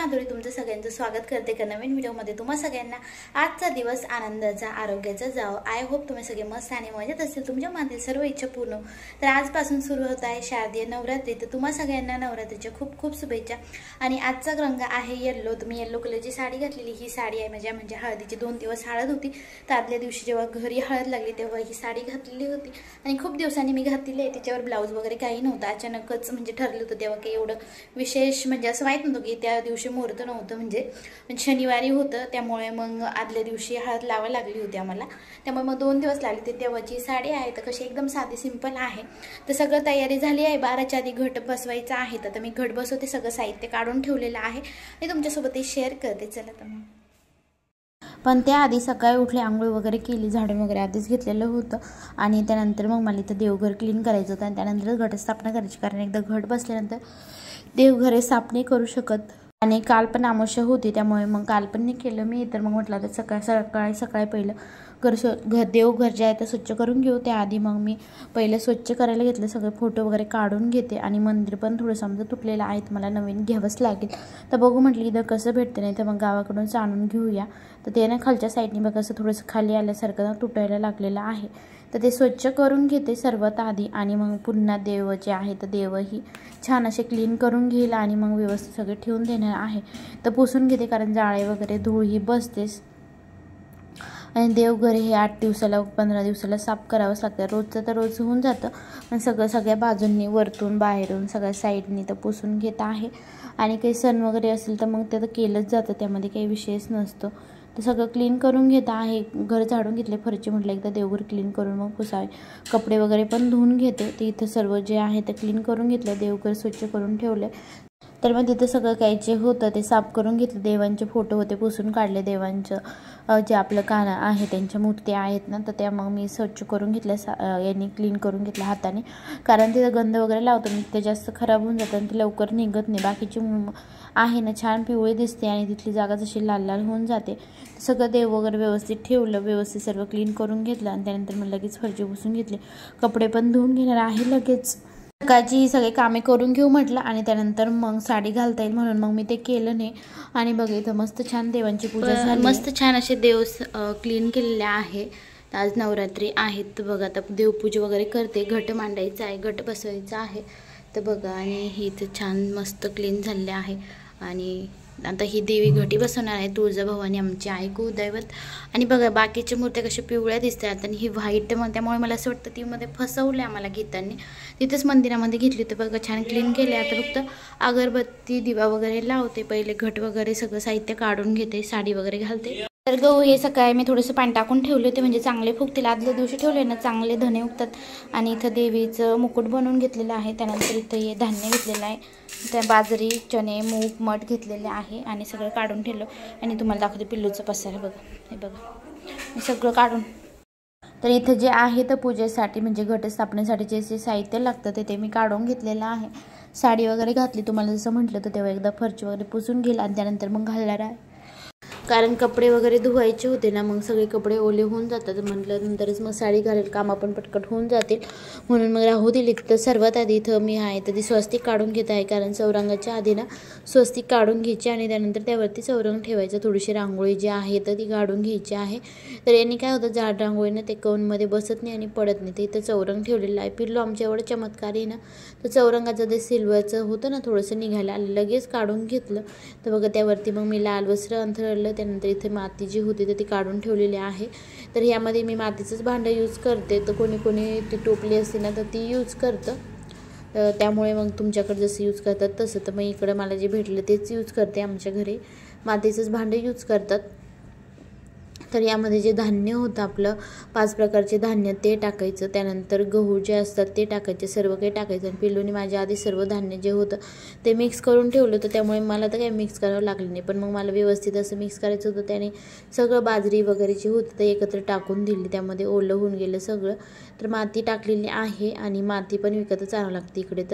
माधुरी तुमचं सगळ्यांचं स्वागत करते का नवीन व्हिडिओमध्ये। तुम्हा सगळ्यांना आजचा दिवस आनंदाचा आरोग्याचा जावो। आय होप तुम्ही सगळे मस्त आणि मजेत असतील, तुमच्या मनातील सर्व इच्छा पूर्ण। तर आजपासून सुरू होत आहे शारदीय नवरात्री, तर तुम्हा सगळ्यांना नवरात्रीच्या खूप खूप शुभेच्छा। आणि आजचा रंग आहे येलो। तुम्ही येलो कलरची साडी घातलेली, ही साडी आहे म्हणजे हळदीची 2 दिवस हळद होती, तर आदल्या दिवशी जेव्हा घरी हळद लागली तेव्हा ही साडी घातलेली होती आणि खूप दिवसांनी मी घातलेली आहे। त्याच्यावर ब्लाऊज वगैरे काही नव्हतं, अचानकच म्हणजे ठरलं होतं तेव्हा काही एवढं विशेष म्हणजे असं माहित नव्हतं की त्या दिवशी मुहूर्त नव्हतं, म्हणजे शनिवारी होतं, त्यामुळे मग आदल्या दिवशी हळद लावायला लागली होती आम्हाला, त्यामुळे मग 2 दिवस लागले। ते तेव्हाची साडी आहे तर कशी एकदम साधी सिंपल आहे। तर सगळं तयारी झाली आहे, 12च्या आधी घट बसवायचा आहे, तर मी घट बसवते, सगळं साहित्य काढून ठेवलेलं आहे आणि तुमच्यासोबत ते शेअर करते। चला तर मग पण त्याआधी सकाळी उठले, आंघोळ वगैरे केली, झाडून वगैरे आधीच घेतलेलं होतं आणि त्यानंतर मग मला इथं देवघर क्लीन करायचं होतं आणि त्यानंतर घटस्थापना करायची, कारण एकदा घट बसल्यानंतर देवघरे साफ नाही करू शकत। आणि काल पण अमावस्या होती, त्यामुळे मग काल पण नाही केलं मी, तर मग म्हटलं तर सकाळी पहिलं देवघर जे आहे ते स्वच्छ करून घेऊ। त्याआधी मग मी पहिलं स्वच्छ करायला घेतलं, सगळे फोटो वगैरे काढून घेते आणि मंदिर पण थोडंसं आमचं तुटलेलं आहे, मला नवीन घ्यावंच लागेल। तर बघू म्हटलं इथं कसं भेटतं, नाही तर मग गावाकडून आणून घेऊया। तर ते ना खालच्या साईडने बघ असं थोडंसं खाली आल्यासारखं तुटायला लागलेलं आहे, तर ते स्वच्छ करून घेते सर्वात आधी आणि मग पुन्हा देव जे आहे तर देवही छान असे क्लीन करून घेईल आणि मग व्यवस्थित सगळे ठेवून देणार आहे। तर पुसून घेते, कारण जाळे वगैरे धूळ ही बसतेच आणि देवघर हे 8 दिवसाला 15 दिवसाला साफ करावंच लागतं। रोजचं तर रोज होऊन जातं, पण सगळ्या बाजूंनी वरतून बाहेरून सगळ्या साईडनी तर पुसून घेत आहे। आणि काही सण वगैरे असेल तर मग ते तर केलंच जातं, त्यामध्ये काही विषयच नसतो। तर सगळं क्लीन करून घेत आहे, घर झाडून घेतले, फरची म्हटलं एकदा देवघर क्लीन करून मग पुसावे, कपडे वगैरे पण धुवून घेते। ते इथं सर्व जे आहे ते क्लीन करून घेतलं, देवघर स्वच्छ करून ठेवले। तर मग तिथं सगळं काही जे होतं ते साफ करून घेतलं, देवांचे फोटो होते पुसून काढले, देवांचं जे आपलं कान आहे त्यांच्या मूर्ती आहेत ना, तर त्या मग मी स्वच्छ करून घेतल्या, यांनी क्लीन करून घेतल्या हाताने, कारण तिथं गंध वगैरे लावतो मी, ते जास्त खराब होऊन जातं आणि ते लवकर निघत नाही। बाकीची आहे ना छान पिवळी दिसते आणि तिथली जागा जशी लाल लाल होऊन जाते। सगळं देव वगैरे व्यवस्थित ठेवलं, व्यवस्थित सर्व क्लीन करून घेतलं आणि त्यानंतर मग लगेच फरची पुसून घेतली, कपडे पण धुवून घेणार आहे लगेच। सकाळची सगळे कामे करून घेऊ म्हटलं आणि त्यानंतर मग साडी घालता येईल म्हणून मग मी ते केलं नाही। आणि बघ इथं मस्त छान देवांची पूजा झाली, मस्त छान असे देव क्लीन केलेले आहे। आज नवरात्री आहेत, तर बघा आता देवपूजा वगैरे करते, घट मांडायचा आहे, घट बसवायचा आहे। तर बघा आणि ही इथं छान मस्त क्लीन झाले आहे आणि आता ही देवी घटी बसवणार आहे, तुळजाभवानी आमची आहे कुलदैवत। आणि बघा बाकीच्या मूर्त्या कशा पिवळ्या दिसतात आणि ही व्हाईट, मग त्यामुळे मला असं वाटतं ती मध्ये फसवले आम्हाला घेताना, तिथंच मंदिरामध्ये घेतली। तर बघा छान क्लीन केले, आता फक्त अगरबत्ती दिवा वगैरे लावते, पहिले घट वगैरे सगळं साहित्य काढून घेते, साडी वगैरे घालते। तर गहू हे सकाळी मी थोडंसं पाणी टाकून ठेवले होते, म्हणजे चांगले फुगतील, आदल्या दिवशी ठेवले ना चांगले धने उगतात। आणि इथं देवीचं मुकुट बनवून घेतलेलं आहे, त्यानंतर इथं हे धान्य घेतलेलं आहे, त्या बाजरी, चणे, मूग, मठ घेतलेले आहे आणि सगळं काढून ठेवलं। आणि तुम्हाला दाखवते पिल्लूचं पसारा, बघा हे बघा हे सगळं काढून। तर इथं जे आहे तर पूजेसाठी म्हणजे घटस्थापनेसाठी जे साहित्य लागतं ते मी काढून घेतलेलं आहे। साडी वगैरे घातली, तुम्हाला जसं म्हटलं तर तेव्हा एकदा फरची वगैरे पुसून घेईल आणि त्यानंतर मग घालणार आहे, कारण कपडे वगैरे धुवायचे होते ना, मग सगळे कपडे ओले होऊन जातात, म्हटलं नंतरच मग साडी घालेल, काम पण पटकट होऊन जातील म्हणून मग राहू दिली। तर सर्वात आधी इथं मी आहे तर ती स्वस्तिक काढून घेत आहे, कारण चौरंगाच्या आधी ना स्वस्तिक काढून घ्यायची आणि त्यानंतर त्यावरती चौरंग ठेवायचं, थोडीशी रांगोळी जी आहे तर ती काढून घ्यायची आहे। तर यांनी काय होतं, जाड रांगोळीनं ते कौनमध्ये बसत नाही आणि पडत नाही, तर इथं चौरंग ठेवलेलं आहे। पिल्लू आमच्या एवढं चमत्कारी ना, तर चौरंगाचं ते सिल्वरचं होतं ना थोडंसं निघायला आलं, लगेच काढून घेतलं। तर बघा त्यावरती मग मी लाल वस्त्र अंथरलं, त्यानंतर इथे माती जी होती तर ती काढून ठेवलेली आहे। तर यामध्ये मी मातीचंच भांडं यूज करते, तर कोणी ती टोपली असते ना तर ती यूज करतं, त्यामुळे मग तुमच्याकडे जसं यूज करतात तसं, तर मग इकडं मला जे भेटलं तेच यूज करते, आमच्या घरी मातीचंच भांडं यूज करतात। तर यामध्ये जे धान्य होतं आपलं 5 प्रकारचे धान्य ते टाकायचं, त्यानंतर गहू जे असतात ते टाकायचे, सर्व काही टाकायचं। आणि पिल्लूने माझ्या आधी सर्व धान्य जे होतं ते मिक्स करून ठेवलं होतं, त्यामुळे मला तर काही मिक्स करावं लागलं नाही, पण मग मला व्यवस्थित असं मिक्स करायचं होतं। त्याने सगळं बाजरी वगैरे जे होतं ते एकत्र टाकून दिली, त्यामध्ये ओलं होऊन गेलं सगळं। तर माती टाकलेली आहे आणि माती पण विकतच आणावं लागते इकडे,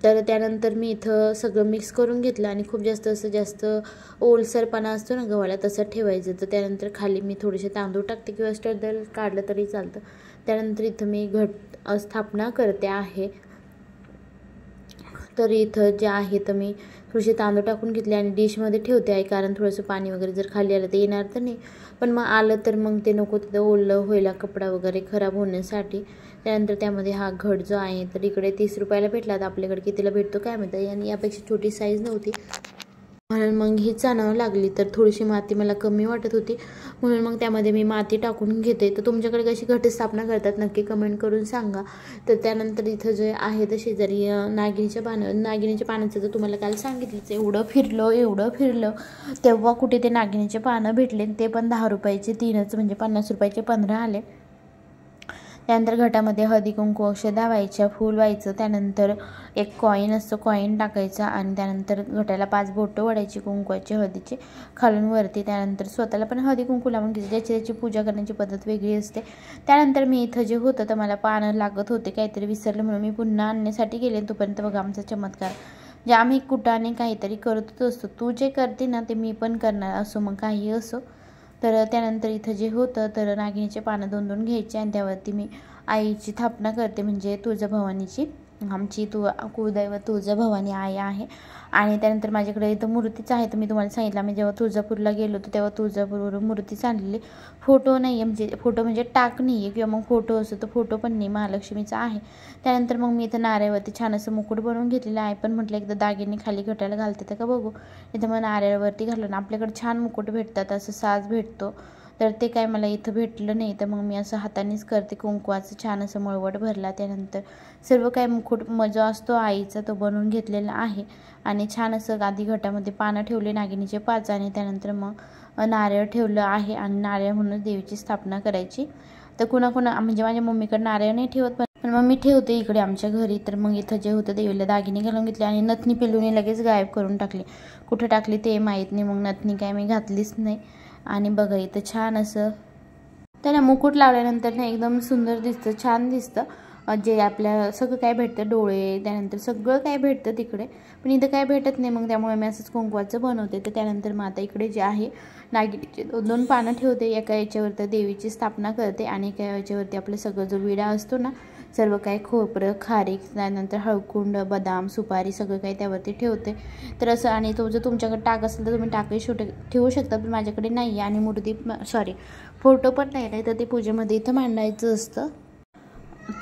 तर त्यानंतर मी इथं सगळं मिक्स करून घेतलं आणि खूप जास्त ओलसरपणा असतो ना गव्हाला तसं ठेवायचं। तर त्यानंतर खाली मी थोडेसे तांदूळ टाकते किंवा स्टर्ड काढलं तरी चालतं। त्यानंतर इथं मी घट स्थापना करते आहे, तर इथं जे आहे तर मी थोडेसे तांदूळ टाकून घेतले आणि डिशमध्ये ठेवते आहे, कारण थोडंसं पाणी वगैरे जर खाली आलं तर येणार तर नाही, पण मग आलं तर मग ते नको तिथं ओलं व्हायला कपडा वगैरे खराब होण्यासाठी. त्यानंतर त्यामध्ये हा घट जो आहे तर इकडे 30 रुपयाला भेटला, तर आपल्याकडे कितीला भेटतो काय माहिती, आणि यापेक्षा छोटी साईज नव्हती म्हणून मग ही आणावं लागली. तर थोडीशी माती मला कमी वाटत होती म्हणून मग त्यामध्ये मी माती टाकून घेते. तर तुमच्याकडे कशी घटस्थापना करतात नक्की कमेंट करून सांगा. तर त्यानंतर इथं जे आहे तर शेजारी नागिनीच्या पानाचं जर तुम्हाला काल सांगितलंच, एवढं फिरलं तेव्हा कुठे ते नागिनीचे पानं भेटले, ते पण 10 रुपयाचे 3च, म्हणजे 50 रुपयाचे 15 आले. त्यानंतर घटामध्ये हळदी कुंकू अक्षदा व्हायच्या, फूल व्हायचं, त्यानंतर एक कॉईन असतं, कॉईन टाकायचा आणि त्यानंतर घटाला 5 बोटं वडायची कुंकवाची हळदीची खालून वरती. त्यानंतर स्वतःला पण हळदी कुंकू लावून घ्यायची, त्याची पूजा करण्याची पद्धत वेगळी असते. त्यानंतर मी इथं जे होतं तर मला पानं लागत होते, काहीतरी विसरलं म्हणून मी पुन्हा आणण्यासाठी गेले. तोपर्यंत बघा आमचा चमत्कार, जे आम्ही कुटाने काहीतरी करतच असतो, तू जे करते ना ते मी पण करणार, असो मग काही असो. तर त्यानंतर इथं जे होतं तर नागिनीचे पानं 2-2 घ्यायचे आणि त्यावरती मी आईची स्थापना करते, म्हणजे तुळजाभवानीची, आमची कुलदैवत तुळजाभवानी आई आहे. आणि त्यानंतर माझ्याकडे इथं मूर्तीच आहे. तर मी तुम्हाला सांगितलं, मी जेव्हा तुळजापूरला गेलो होतो तेव्हा तुळजापूरवरून मूर्तीच आणलेली. फोटो नाही आहे, म्हणजे फोटो म्हणजे टाक नाही आहे, किंवा मग फोटो असतो तर फोटो पण नाही, महालक्ष्मीचा आहे. त्यानंतर मग मी इथं नारळवरती छान असं मुकुट बनवून घेतलेलं आहे, पण म्हटलं एकदा दागिने खाली घटायला घालते तर का बघू. इथं मग नारळवरती घालून आपल्याकडे छान मुकुट भेटतात, असं साज भेटतो, तर ते काय मला इथं भेटलं नाही. तर मग मी असं हातानेच करते, कुंकवाचं छान असं मळवट भरला. त्यानंतर सर्व काय मुकुट जो असतो आईचा तो बनवून घेतलेला आहे आणि छान असं आधी घटामध्ये पानं ठेवले नागिनीचे 5 आणि त्यानंतर मग नारळ ठेवलं आहे आणि नारळ म्हणून देवीची स्थापना करायची. तर कुणाकुणा म्हणजे माझ्या मम्मीकडे नारळ नाही ठेवत, पण मग मी ठेवते इकडे आमच्या घरी. तर मग इथं जे होतं देवीला दागिने घालून घेतले आणि नथनी पिल्लूने लगेच गायब करून टाकली, कुठे टाकली ते माहीत नाही, मग नथनी काय मी घातलीच नाही. आणि बघा इथं छान असं त्याला मुकुट लावल्यानंतर ना एकदम सुंदर दिसतं, छान दिसतं. जे आपल्या सगळं काय भेटतं, डोळे, त्यानंतर सगळं काय भेटतं तिकडे, पण इथं काय भेटत नाही, मग त्यामुळे मी असंच कुंकवाचं बनवते. तर त्यानंतर मग आता इकडे जे आहे नागिनीचे 2-2 पानं ठेवते, एका याच्यावरती देवीची स्थापना करते आणि एका याच्यावरती आपलं सगळं जो विडा असतो ना, सर्व काही खोबरं, खारीक, त्यानंतर हळकुंड, बदाम, सुपारी सगळं काही त्यावरती ठेवते. तर असं, आणि तो जर तुमच्याकडे टाक असेल तर तुम्ही टाकही ठेवू शकता, पण माझ्याकडे नाही आहे आणि मूर्ती फोटो पण नाही, तर ते पूजेमध्ये इथं मांडायचं असतं.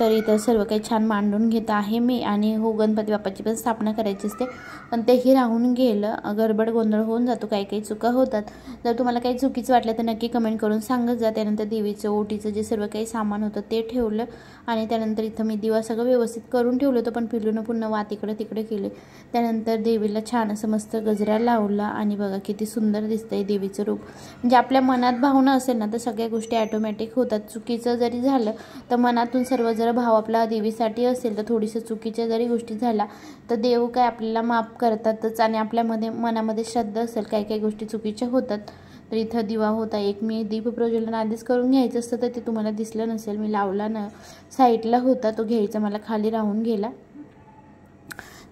तर इथं सर्व काही छान मांडून घेत आहे मी. आणि हो, गणपती बाप्पाची पण स्थापना करायची असते, पण तेही राहून गेलं, गडबड गोंधळ होऊन जातो, काही चुका होतात. जर तुम्हाला काही चुकीचं वाटलं तर नक्की कमेंट करून सांगत जा. त्यानंतर देवीचं ओटीचं जे सर्व काही सामान होतं ते ठेवलं आणि त्यानंतर इथं मी दिवा सगळं व्यवस्थित करून ठेवलं होतं, पण पिल्लूनं पुन्हा वात इकडे तिकडे केले. त्यानंतर देवीला छान असं मस्त गजरा लावला आणि बघा किती सुंदर दिसतंय देवीचं रूप. म्हणजे आपल्या मनात भावना असेल ना तर सगळ्या गोष्टी ऑटोमॅटिक होतात. चुकीचं जरी झालं तर मनातून सर्व जर भाव आपला देवीसाठी असेल तर थोडीसं चुकीच्या जरी गोष्टी झाल्या तर देव काय आपल्याला माफ करतातच. आणि आपल्यामध्ये मनामध्ये श्रद्धा असेल, काही गोष्टी चुकीच्या होतात. तर इथं दिवा होता एक, मी दीप प्रज्वलन आधीच करून घ्यायचं असतं तर ते तुम्हाला दिसलं नसेल, मी लावला ना, साईडला होता तो घ्यायचा, मला खाली राहून गेला.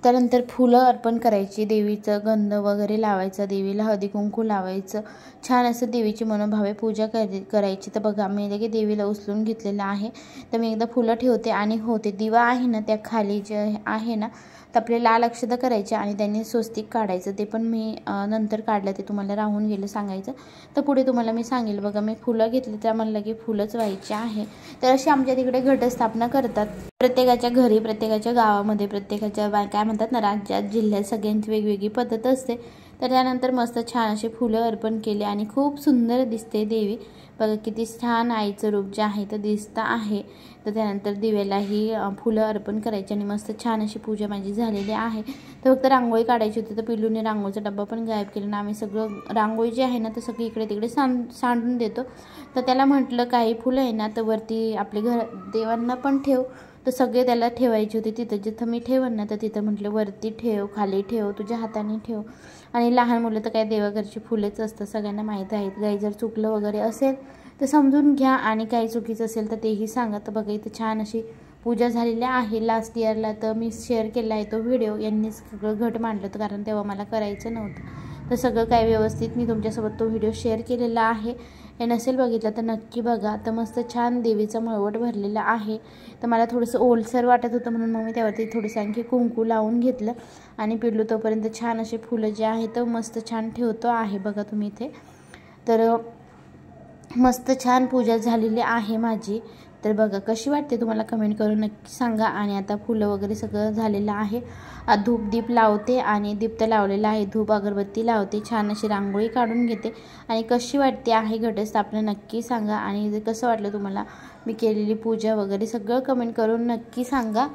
त्यानंतर फुलं अर्पण करायची, देवीचं गंध वगैरे लावायचा, देवीला हळदी कुंकू लावायचं, छान असं देवीची मनोभावे पूजा करायची. तर बघा मी लगे देवीला उचलून घेतलेलं आहे. तर मी एकदा फुलं ठेवते आणि होते दिवा आहे ना त्या खाली जे आहे ना तर आपले लाल अक्षता करायचे आणि त्यांनी स्वस्तिक काढायचं, ते पण मी नंतर काढलं, ते तुम्हाला राहून गेलं सांगायचं, तर पुढे तुम्हाला मी सांगेल. बघा मी फुलं घेतली तर मला लगे फुलंच व्हायचे आहे. तर अशी आमच्या तिकडे घटस्थापना करतात, प्रत्येकाच्या घरी, प्रत्येकाच्या गावामध्ये, प्रत्येकाच्या काय म्हणतात ना, राज्यात, जिल्ह्यात सगळ्यांची वेगवेगळी पद्धत असते. तर त्यानंतर मस्त छान असे फुलं अर्पण केले आणि खूप सुंदर दिसते देवी. बघा किती छान आईचं रूप जे आहे तर दिसतं आहे. तर त्यानंतर दिव्यालाही फुलं अर्पण करायची आणि मस्त छान अशी पूजा माझी झालेली आहे. तर फक्त रांगोळी काढायची होती, तर पिल्लूने रांगोळीचा डब्बा पण गायब केला ना, आम्ही सगळं रांगोळी जी आहे ना तर सगळी इकडे तिकडे सांडून देतो. तर त्याला म्हटलं काही फुलं आहे ना तर वरती आपले देवांना पण ठेव, तर सगळे त्याला ठेवायचे होते. तिथं जिथं मी ठेवन ना तर तिथं म्हटलं वरती ठेव, खाली ठेव, तुझ्या हाताने ठेव. आणि लहान मुलं तर काय देवाघरची फुलेच असतं, सगळ्यांना माहीत आहेत. काही जर चुकलं वगैरे असेल तर समजून घ्या आणि काही चुकीचं असेल तर तेही सांगा. तर बघा इथं छान अशी पूजा झालेली आहे. लास्ट इयरला तर मी शेअर केला आहे तो व्हिडिओ, यांनीच सगळं घट मांडलं होतं, कारण तेव्हा मला करायचं नव्हतं. तर सगळं काय व्यवस्थित मी तुमच्यासोबत तो व्हिडिओ शेअर केलेला आहे. हे नसेल बघितलं तर नक्की बघा. तर मस्त छान देवीचा मळवट भरलेला आहे. तर मला थोडंसं ओलसर वाटत होतं म्हणून मग मी त्यावरती थोडंसं आणखी कुंकू लावून घेतलं आणि पिल्लू तोपर्यंत छान असे फुलं जे आहे तर मस्त छान ठेवतो आहे बघा तुम्ही इथे. तर मस्त छान पूजा झालेली आहे माझी. तर बघा कशी वाटते तुम्हाला कमेंट करून नक्की सांगा. आणि आता फुलं वगैरे सगळं झालेलं आहे. धूप दीप लावते आणि दीप तर लावलेला आहे, धूप अगरबत्ती लावते, छान अशी रांगोळी काढून घेते. आणि कशी वाटते आहे घटस्थापना नक्की सांगा. आणि कसं वाटलं तुम्हाला मी केलेली पूजा वगैरे सगळं कमेंट करून नक्की सांगा.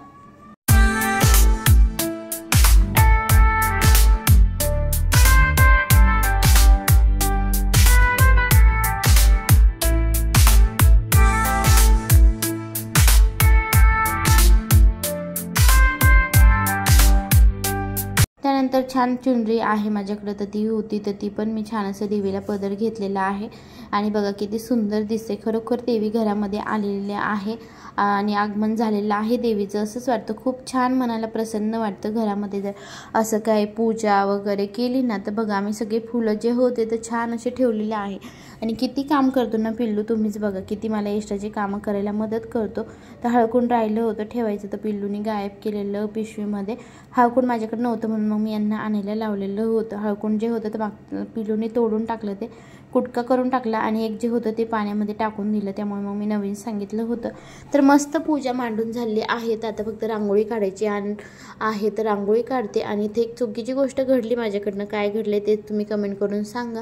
त्यानंतर छान चुनरी आहे माझ्याकडे, तर ती होती तर ती पण मी छान असं देवीला पदर घेतलेला आहे. आणि बघा किती सुंदर दिसते. खरोखर देवी घरामध्ये आलेली आहे आणि आगमन झालेलं आहे देवीचं असंच वाटतं. खूप छान मनाला प्रसन्न वाटतं घरामध्ये जर असं काय पूजा वगैरे केली ना. तर बघा आम्ही सगळे फुलं जे होते तर छान असे ठेवलेले आहे. आणि किती काम करतो ना पिल्लू, तुम्हीच बघा किती मला एक्स्ट्राची कामं करायला मदत करतो. तर हळकून राहिलं होतं ठेवायचं तर पिल्लूनी गायब केलेलं पिशवीमध्ये. हळकून माझ्याकडे नव्हतं म्हणून मग मी यांना आणायला लावलेलं होतं. हळकून जे होतं तर पिल्लूने तोडून टाकलं, ते कुटका करून टाकला आणि एक जे होतं ते पाण्यामध्ये टाकून दिलं. त्यामुळे मग मी नवीन सांगितलं होतं. तर मस्त पूजा मांडून झाली आहे. तर आता फक्त रांगोळी काढायची आहे. तर रांगोळी काढते. आणि इथे एक चुकीची गोष्ट घडली माझ्याकडनं. काय घडले ते तुम्ही कमेंट करून सांगा.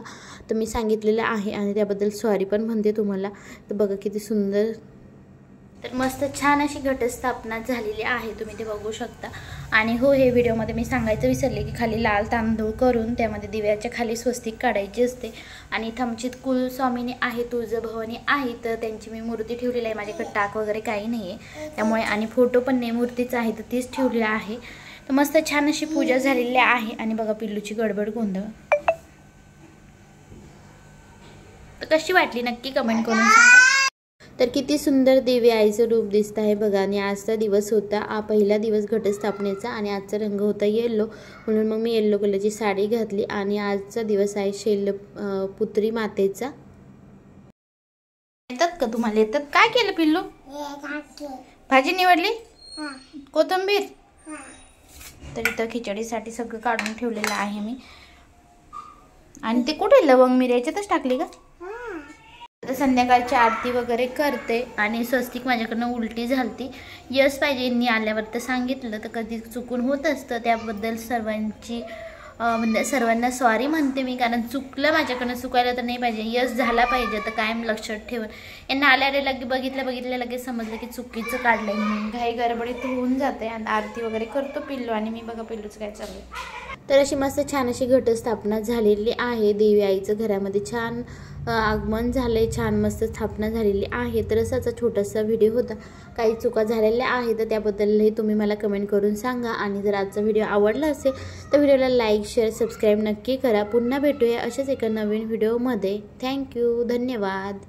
तर मी सांगितलेलं आहे आणि त्याबद्दल सॉरी पण म्हणते तुम्हाला. तर बघा किती सुंदर. तर मस्त छान अशी घटस्थापना झालेली आहे, तुम्ही ते बघू शकता. आणि हो, हे व्हिडिओमध्ये मी सांगायचं विसरले की खाली लाल तांदूळ करून त्यामध्ये दिव्याच्या खाली स्वस्तिक काढायची असते. आणि इथं आमची कुलस्वामिनी आहे, तुळजाभवानी आहे, तर त्यांची मी मूर्ती ठेवलेली आहे. माझ्याकडे टाक वगैरे काही नाही आहे त्यामुळे, आणि फोटो पण नाही, मूर्तीच आहे तर तीच ठेवलेली आहे. तर मस्त छान अशी पूजा झालेली आहे. आणि बघा पिल्लूची गडबड गोंधळ. तर कशी वाटली नक्की कमेंट करून सांगा. तर किती सुंदर देवी आईचं रूप दिसत आहे बघा. आणि आजचा दिवस होता पहिला दिवस घटस्थापनेचा आणि आजचा रंग होता येल्लो, म्हणून मग मी येल्लो कलरची साडी घातली. आणि आजचा दिवस आहे शैलपुत्री मातेचा. येतात का तुम्हाला? येतात. काय केलं पिल्लू? भाजी निवडली, कोथिंबीर. तर इथं खिचडीसाठी सगळं काढून ठेवलेलं आहे मी. आणि ते कुठे लवंग मिरी याच्यातच टाकली का? तर संध्याकाळची आरती वगैरे करते. आणि स्वस्तिक माझ्याकडनं उलटी झालती. यश पाहिजे यांनी आल्यावर तर सांगितलं, तर कधी चुकून होत असतं. त्याबद्दल सर्वांना सॉरी म्हणते मी, कारण चुकलं माझ्याकडनं. चुकायला तर नाही पाहिजे, यश झाला पाहिजे. तर कायम लक्षात ठेवून यांना आल्याला बघितलं लगेच समजलं की चुकीचं काढलंय म्हणून घाई गडबडीत होऊन जाते. आणि आरती वगैरे करतो पिल्लू. आणि मी बघा पिल्लूचं काय चाललंय. तर अशी मस्त छान अशी घटस्थापना झालेली आहे. देवी आईचं घरामध्ये छान आगमन झालंय, छान मस्त स्थापना झालेली आहे. तर असाच छोटासा व्हिडिओ होता. काही चुका झालेल्या आहे तर त्याबद्दलही तुम्ही मला कमेंट करून सांगा. आणि जर आजचा व्हिडिओ आवडला असेल तर व्हिडिओला लाईक शेअर सबस्क्राईब नक्की करा. पुन्हा भेटूया अशाच एका नवीन व्हिडिओमध्ये. थँक्यू, धन्यवाद.